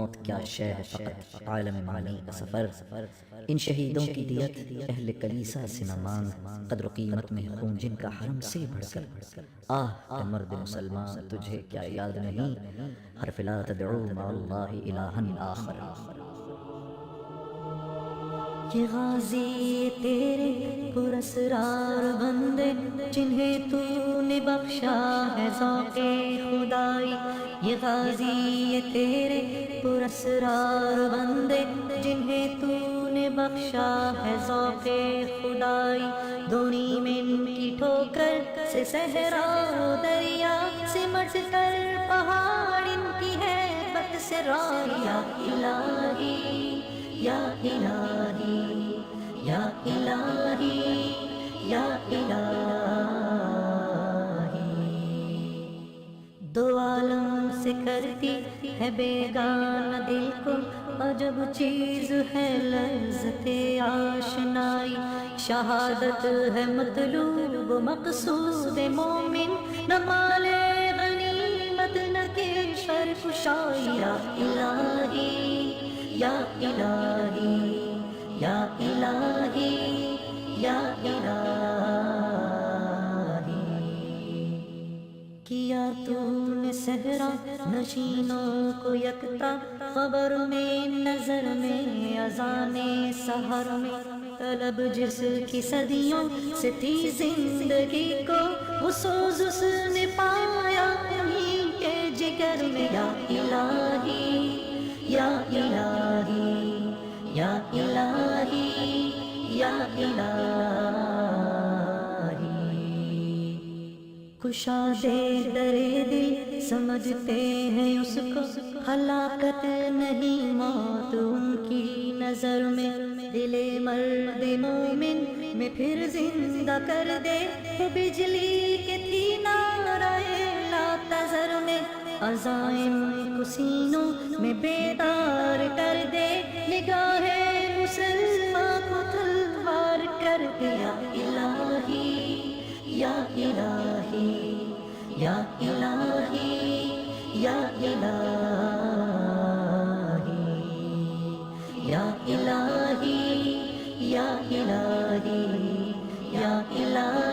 موت کیا شے ہے فقط عالم معنی کا سفر، ان شہیدوں کی دیت اہل کلیسا سے نہ مانگ، قدر و قیمت میں خون جن کا حرم سے بڑھ کر، آہ اے مرد مسلمان تجھے کیا یاد نہیں، حرف لا تدعو مع اللہ الہا آخر۔ یہ غازی تیرے پراسرار بندے جنہیں تو نے بخشا ہے ذوق خدائی، یہ غازی یہ تیرے پراسرار بندے جنہیں تو نے بخشا ہے ذوق خدائی، دونی میں ان کی ٹھوکر سے صحرا و دریا سمٹ کر پہاڑ ان کی ہیبت سے رائی، یا الہی یا الہی یا الہی یا الہی، دو عالم سے کرتی ہے بیگانہ دل کو عجب چیز ہے لذت آشنائی، شہادت ہے مطلوب مقصود مومن نہ مال غنیمت نہ کشور کشائی، یا الہی یا الہی یا الہی یا الہی، کیا تو نے صحرا نشینوں کو یکتا خبر میں نظر میں اذان سحر میں، طلب جس کی صدیوں سے تھی زندگی کو وہ سوز اس نے پایا انہیں کے جگر میں، یا الہی یا الہی یا الہی یا الہی، کشادے در دل سمجھتے ہیں اس کو ہلاکت نہیں موت ان کی نظر میں، دل مرد مومن میں پھر زندہ کر دے بجلی کے تھی نعرہ لا تذر میں، عزائم کو سینوں میں بیدار کر دے نگاہ مسلمان کو تلوار کر دے، یا الہی یا الہی یا الہی یا الہی یا الہی یا الہی یا الہی۔